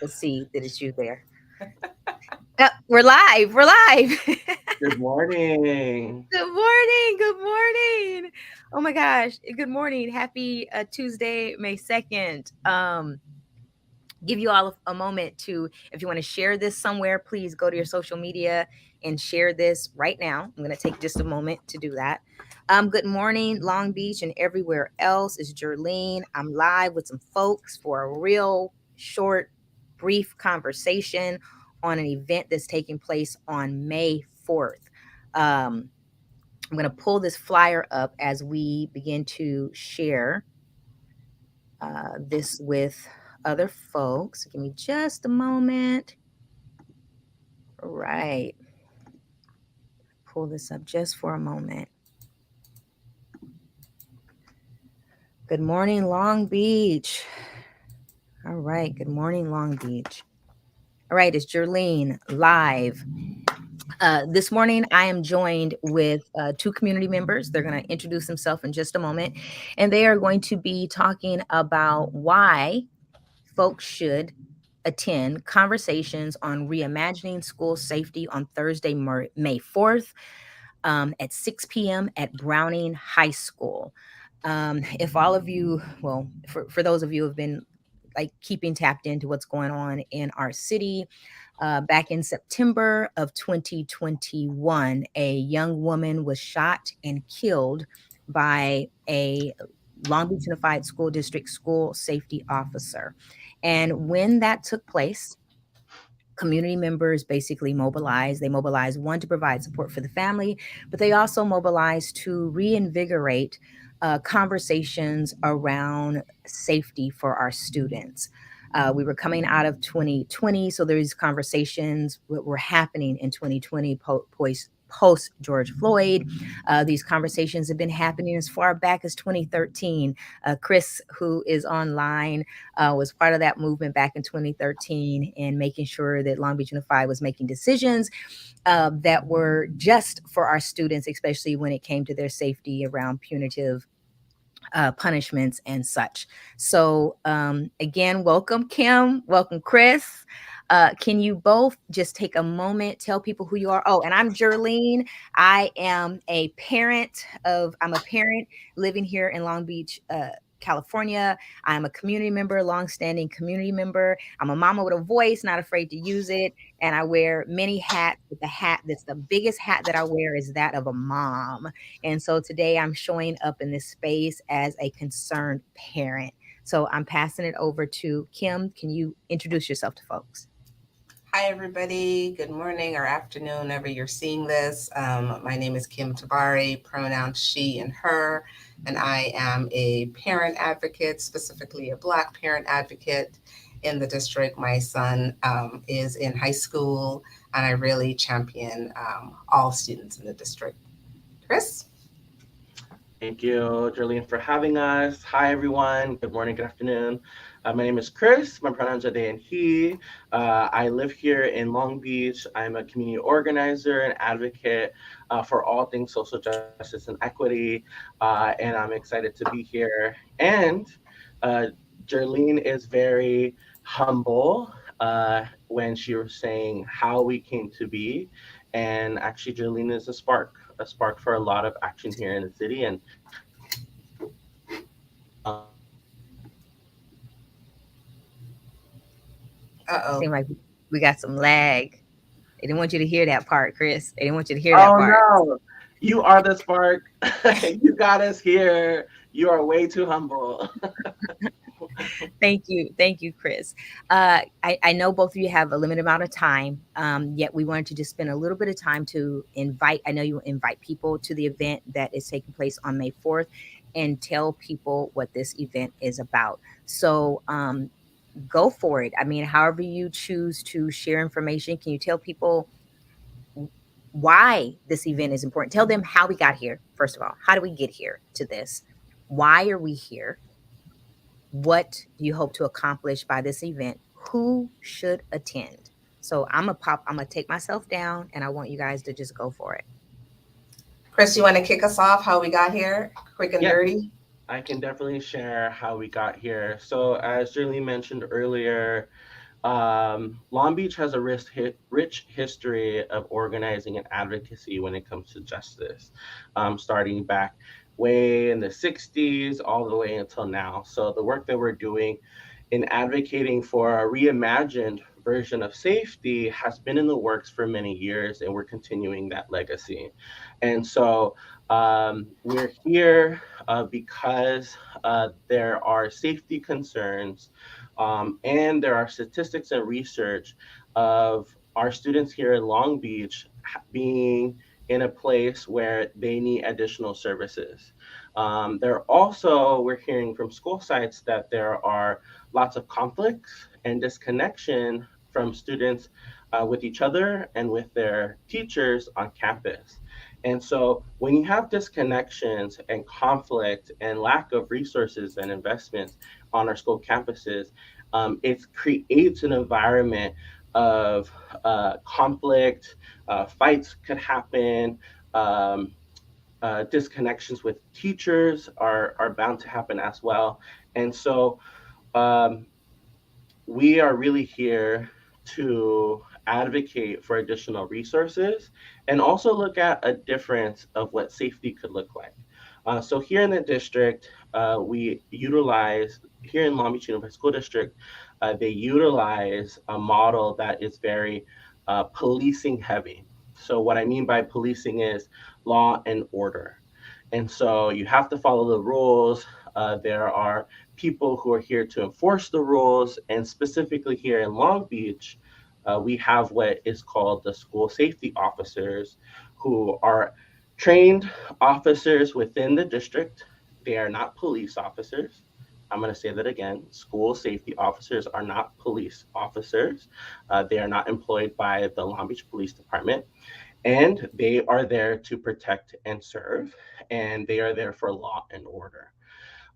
You'll see that it's you there. We're live. We're live. Good morning. Good morning. Good morning. Oh my gosh. Good morning. Happy Tuesday, May 2nd. Give you all a moment to, if you want to share this somewhere, please go to your social media and share this right now. I'm going to take just a moment to do that. Good morning, Long Beach and everywhere else. It's Jerlene. I'm live with some folks for a real short, brief conversation on an event that's taking place on May 4th. I'm going to pull this flyer up as we begin to share this with other folks. Give me just a moment. All right. Pull this up just for a moment. Good morning, Long Beach. All right. Good morning, Long Beach. All right. It's Jerlene live. This morning, I am joined with two community members. They're going to introduce themselves in just a moment. And they are going to be talking about why folks should attend conversations on reimagining school safety on Thursday, May 4th at 6 p.m. at Browning High School. If all of you, well, for those of you who have been like keeping tapped into what's going on in our city, back in September of 2021, a young woman was shot and killed by a Long Beach Unified School District school safety officer. And when that took place, community members basically mobilized. They mobilized, one, to provide support for the family, but they also mobilized to reinvigorate conversations around safety for our students. We were coming out of 2020, so these conversations were happening in 2020 post George Floyd. These conversations have been happening as far back as 2013. Chris, who is online, was part of that movement back in 2013 and making sure that Long Beach Unified was making decisions that were just for our students, especially when it came to their safety around punitive punishments and such. So, again, welcome, Kim. Welcome, Chris. Can you both just take a moment, tell people who you are? Oh, and I'm Jerlene. I'm a parent living here in Long Beach, California. I'm a community member, longstanding community member. I'm a mama with a voice, not afraid to use it. And I wear many hats, but the hat that's the biggest hat that I wear is that of a mom. And so today I'm showing up in this space as a concerned parent. So I'm passing it over to Kim. Can you introduce yourself to folks? Hi, everybody. Good morning or afternoon, whenever you're seeing this. My name is Kim Tabari, pronouns she and her, and I am a parent advocate, specifically a Black parent advocate in the district. My son is in high school, and I really champion all students in the district. Chris? Thank you, Jerlene, for having us. Hi, everyone. Good morning, good afternoon. My name is Chris. My pronouns are they and he. I live here in Long Beach. I'm a community organizer and advocate for all things social justice and equity. And I'm excited to be here. And uh, Jerlene is very humble when she was saying how we came to be. And actually, Jerlene is a spark for a lot of action here in the city. And Uh-oh. Seem like we got some lag. They didn't want you to hear that part, Chris. They didn't want you to hear that oh part. no, you are the spark. You got us here. You are way too humble. Thank you. Thank you, Chris. I know both of you have a limited amount of time, yet we wanted to just spend a little bit of time to invite, I know you invite people to the event that is taking place on May 4th and tell people what this event is about. So go for it. I mean, however you choose to share information, can you tell people why this event is important? Tell them how we got here, first of all. How do we get here to this? Why are we here? What do you hope to accomplish by this event? Who should attend? So I'm gonna take myself down and I want you guys to just go for it. Chris, you want to kick us off how we got here? Quick and Yes, dirty? I can definitely share how we got here. So, as Jerlene mentioned earlier, Long Beach has a rich history of organizing and advocacy when it comes to justice, starting back way in the 60s all the way until now. So, the work that we're doing in advocating for a reimagined version of safety has been in the works for many years, and we're continuing that legacy. And so, we're here because there are safety concerns, and there are statistics and research of our students here in Long Beach being in a place where they need additional services. We're hearing from school sites that there are lots of conflicts and disconnection from students with each other and with their teachers on campus. And so, when you have disconnections and conflict and lack of resources and investments on our school campuses, it creates an environment of conflict, fights could happen. Um, Disconnections with teachers are bound to happen as well. And so, um, we are really here to advocate for additional resources and also look at a difference of what safety could look like. So here in the district, we utilize here in Long Beach Unified School District, they utilize a model that is very policing heavy. So what I mean by policing is law and order. And so you have to follow the rules. There are people who are here to enforce the rules. And specifically here in Long Beach, we have what is called the school safety officers, who are trained officers within the district. They are not police officers. I'm going to say that again. School safety officers are not police officers. They are not employed by the Long Beach Police Department, and they are there to protect and serve, and they are there for law and order.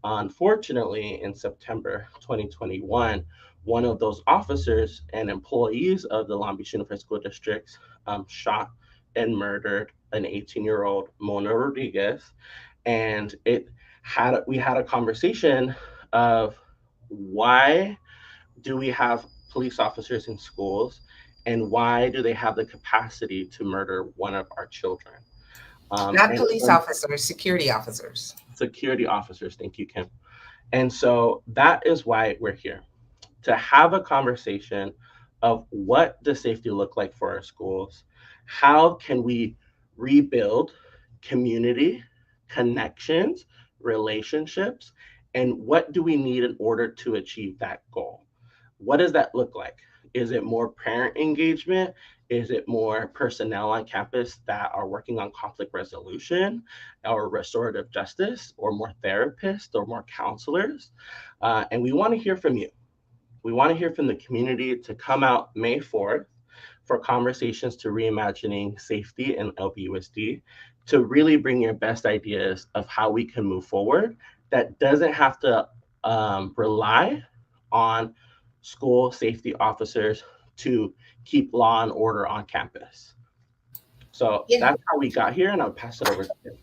Unfortunately, in September 2021, one of those officers and employees of the Long Beach Unified School Districts shot and murdered an 18-year-old Mona Rodriguez, and it had we had a conversation of why do we have police officers in schools, and why do they have the capacity to murder one of our children? Not And police officers, security officers. security officers, thank you, Kim. And so that is why we're here, to have a conversation of what does safety look like for our schools? How can we rebuild community, connections, relationships, and what do we need in order to achieve that goal? What does that look like? Is it more parent engagement? Is it more personnel on campus that are working on conflict resolution or restorative justice, or more therapists or more counselors? And we want to hear from you. We want to hear from the community to come out May 4th for conversations to reimagining safety and LBUSD, to really bring your best ideas of how we can move forward that doesn't have to rely on school safety officers to keep law and order on campus. So Yeah. that's how we got here, and I'll pass it over to you.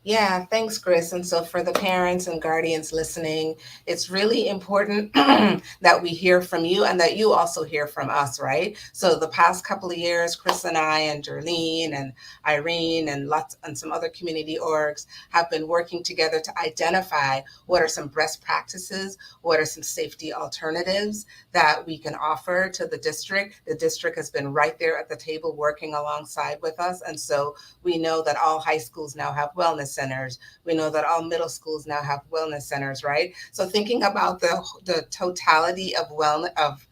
Yeah, thanks, Chris. And so, for the parents and guardians listening, it's really important that we hear from you and that you also hear from us, right? So, the past couple of years, Chris and I and Jerlene and Irene and lots and some other community orgs have been working together to identify what are some best practices, what are some safety alternatives that we can offer to the district. The district has been right there at the table working alongside with us. And so, we know that all high schools now have wellness centers. We know that all middle schools now have wellness centers, right? So thinking about the totality of wellness, of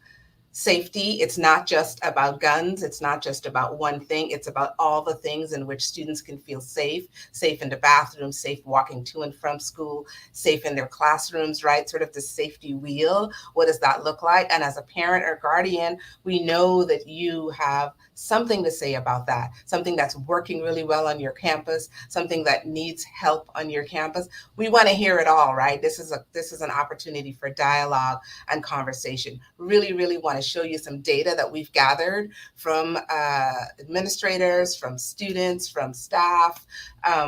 safety, it's not just about guns, it's not just about one thing, it's about all the things in which students can feel safe, safe in the bathroom, safe walking to and from school, safe in their classrooms, right? Sort of the safety wheel. What does that look like? And as a parent or guardian, we know that you have something to say about that, something that's working really well on your campus, something that needs help on your campus. We want to hear it all, right? This is an opportunity for dialogue and conversation. Really want to show you some data that we've gathered from administrators, from students, from staff.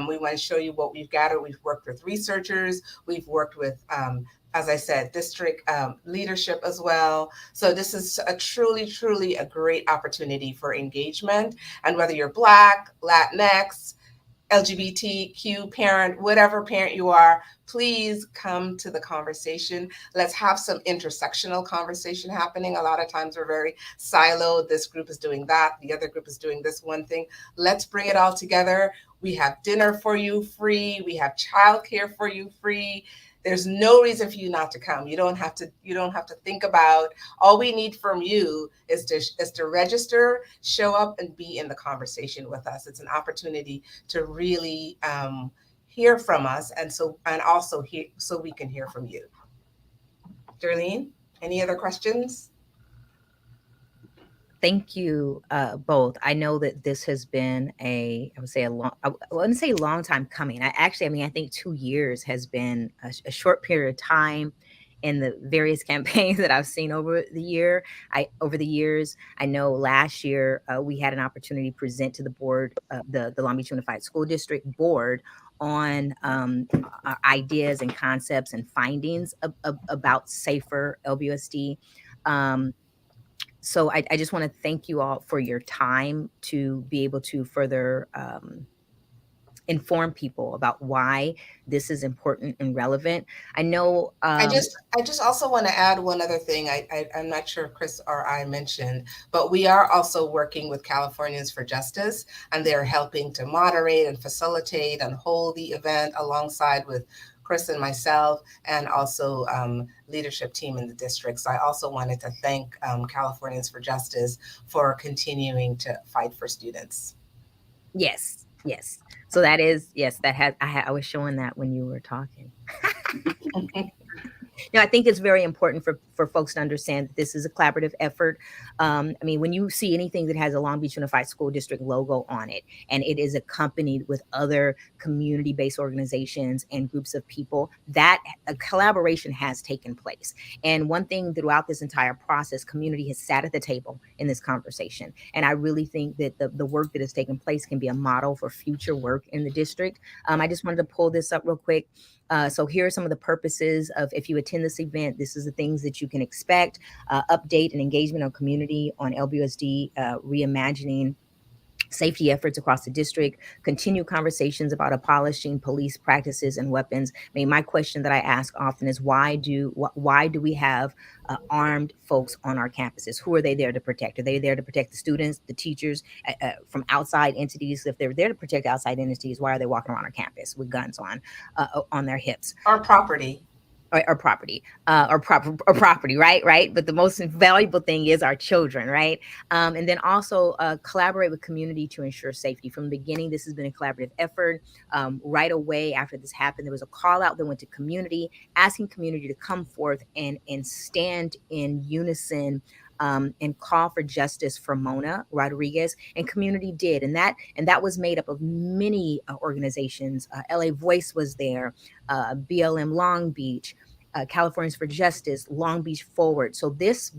We want to show you what we've gathered. We've worked with researchers, we've worked with as I said, district leadership as well. So this is a truly a great opportunity for engagement. And whether you're Black, Latinx, LGBTQ parent, whatever parent you are, please come to the conversation. Let's have some intersectional conversation happening. A lot of times we're very siloed. This group is doing that, the other group is doing this one thing. Let's bring it all together. We have dinner for you free. We have childcare for you free. There's no reason for you not to come. You don't have to think about. All we need from you is to register, show up, and be in the conversation with us. It's an opportunity to really hear from us, and also hear so we can hear from you. Darlene, any other questions? Thank you, both. I know that this has been I would say I wouldn't say long time coming. I mean, I think 2 years has been a short period of time in the various campaigns that I've seen over the years. I know last year we had an opportunity to present to the board, the Long Beach Unified School District board on our ideas and concepts and findings about safer LBUSD. Um, so I just want to thank you all for your time to be able to further inform people about why this is important and relevant. I know, I just also want to add one other thing. I'm not sure if Chris or I mentioned, but we are also working with Californians for Justice, and they're helping to moderate and facilitate and hold the event alongside with Chris and myself, and also leadership team in the district. So I also wanted to thank Californians for Justice for continuing to fight for students. yes, yes. So that is, yes, that has, I was showing that when you were talking. No, I think it's very important for folks to understand that this is a collaborative effort. I mean, when you see anything that has a Long Beach Unified School District logo on it, and it is accompanied with other community-based organizations and groups of people, that a collaboration has taken place. And one thing throughout this entire process, community has sat at the table in this conversation. And I really think that the work that has taken place can be a model for future work in the district. I just wanted to pull this up real quick. So here are some of the purposes of, if you attend this event, this is the things that you can expect. Update and engagement of community on LBUSD, reimagining safety efforts across the district, continue conversations about abolishing police practices and weapons. I mean, my question that I ask often is why do we have armed folks on our campuses? Who are they there to protect? Are they there to protect the students, the teachers, from outside entities? If they're there to protect outside entities, why are they walking around our campus with guns on their hips? Our property. Or property, or property, right. But the most valuable thing is our children, right. And then also collaborate with community to ensure safety. From the beginning, this has been a collaborative effort. Right away after this happened, there was a call out that went to community, asking community to come forth and stand in unison, and call for justice for Mona Rodriguez, and community did, and that was made up of many organizations. LA Voice was there, BLM Long Beach, Californians for Justice, Long Beach Forward. So this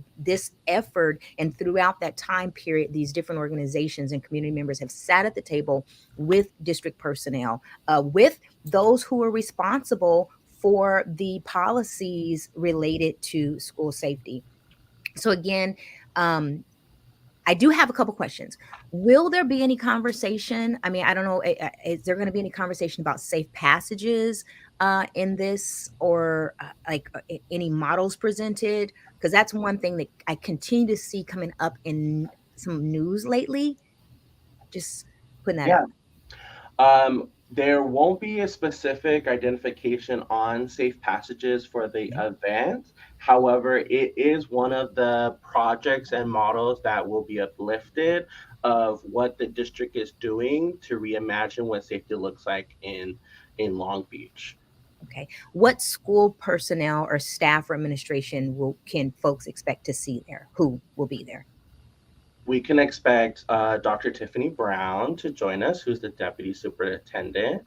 effort, and throughout that time period, these different organizations and community members have sat at the table with district personnel, with those who are responsible for the policies related to school safety. So again, um, I do have a couple questions. Will there be any conversation? I mean, I don't know. Is there going to be any conversation about safe passages in this, or any models presented? Because that's one thing that I continue to see coming up in some news lately. Just putting that Yeah. out. There won't be a specific identification on safe passages for the Okay. event. However, it is one of the projects and models that will be uplifted of what the district is doing to reimagine what safety looks like in Long Beach. Okay. What school personnel or staff or administration can folks expect to see there? Who will be there? We can expect Dr. Tiffany Brown to join us, who's the deputy superintendent.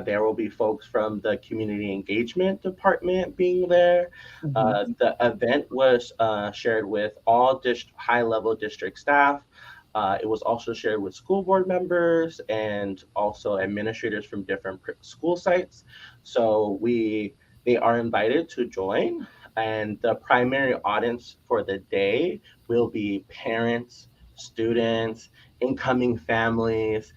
There will be folks from the community engagement department being there. Mhm. The event was shared with all high level district staff. It was also shared with school board members and also administrators from different school sites. So we they are invited to join. And the primary audience for the day will be parents, students, incoming families,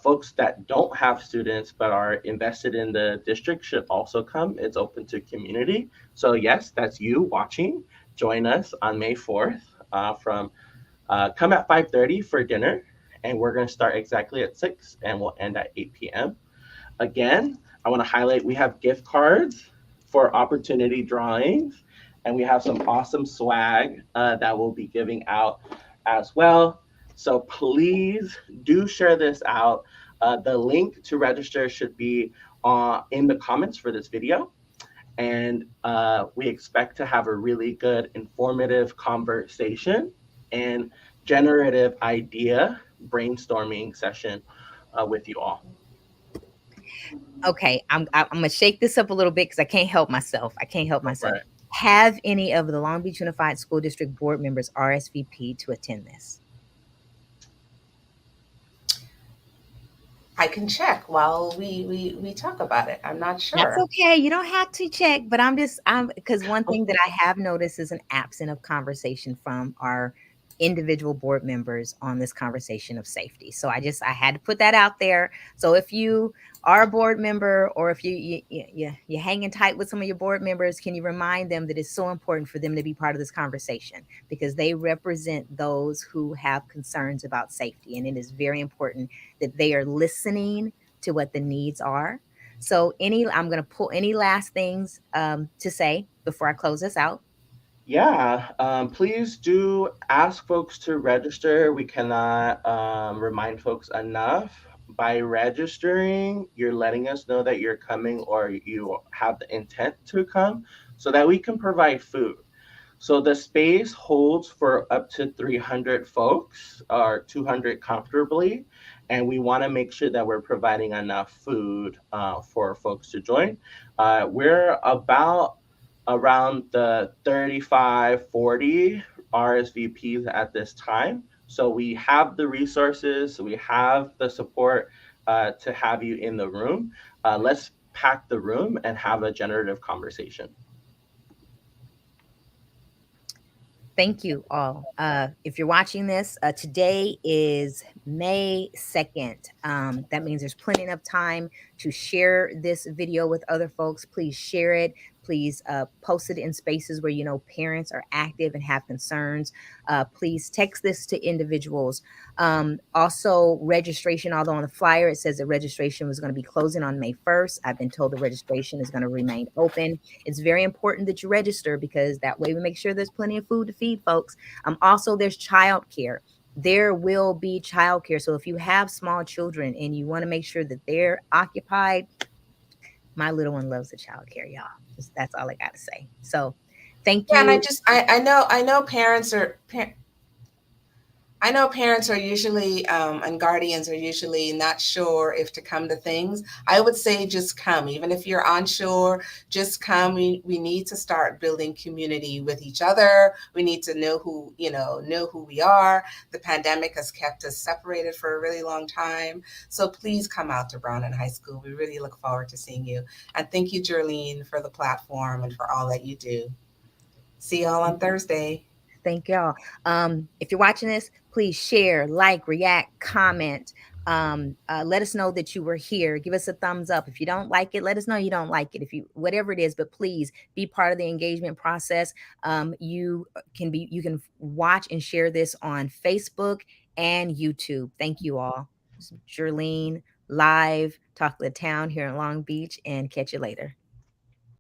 folks that don't have students but are invested in the district should also come. It's open to community. So, yes, that's you watching. Join us on May 4th from come at 5:30 for dinner, and we're going to start exactly at 6 and we'll end at 8 p.m. Again, I want to highlight we have gift cards for opportunity drawings, and we have some awesome swag that we'll be giving out as well. So please do share this out. The link to register should be in the comments for this video. And we expect to have a really good, informative conversation and generative idea brainstorming session with you all. Okay, I'm gonna shake this up a little bit because I can't help myself. I can't help Go for myself. it. Have any of the Long Beach Unified School District board members RSVP to attend this? I can check while we talk about it. I'm not That's sure. okay. You don't have to check, but I'm because one thing that I have noticed is an absence of conversation from our individual board members on this conversation of safety. So I had to put that out there. So if you are a board member or if you're hanging tight with some of your board members, can you remind them that it's so important for them to be part of this conversation because they represent those who have concerns about safety, and it is very important that they are listening to what the needs are. So I'm going to pull any last things to say before I close this out. Yeah, please do ask folks to register. We cannot remind folks enough. By registering, you're letting us know that you're coming or you have the intent to come so that we can provide food. So the space holds for up to 300 folks or 200 comfortably. And we want to make sure that we're providing enough food for folks to join. We're about around the 35, 40 RSVPs at this time. So we have the resources, we have the support to have you in the room. Let's pack the room and have a generative conversation. Thank you all. If you're watching this, today is May 2nd. That means there's plenty enough time to share this video with other folks. Please share it. Please post it in spaces where you know parents are active and have concerns. Please text this to individuals. Also, registration, although on the flyer it says that registration was going to be closing on May 1st, I've been told the registration is going to remain open. It's very important that you register because that way we make sure there's plenty of food to feed folks. Also, there's childcare. There will be childcare. So if you have small children and you want to make sure that they're occupied, my little one loves the childcare, y'all. That's all I got to say. So thank Yeah, and you. I know parents are usually and guardians are usually not sure if to come to things. I would say just come, even if you're unsure. Just come. We need to start building community with each other. We need to know who we are. The pandemic has kept us separated for a really long time. So please come out to Brownon High School. We really look forward to seeing you. And thank you, Jerlene, for the platform and for all that you do. See y'all on Thursday. Thank y'all. If you're watching this, please share, like, react, comment. Let us know that you were here. Give us a thumbs up. If you don't like it, let us know you don't like it. If you whatever it is, but please be part of the engagement process. You can watch and share this on Facebook and YouTube. Thank you all. This is Jerlene live, Talk of the Town here in Long Beach, and catch you later.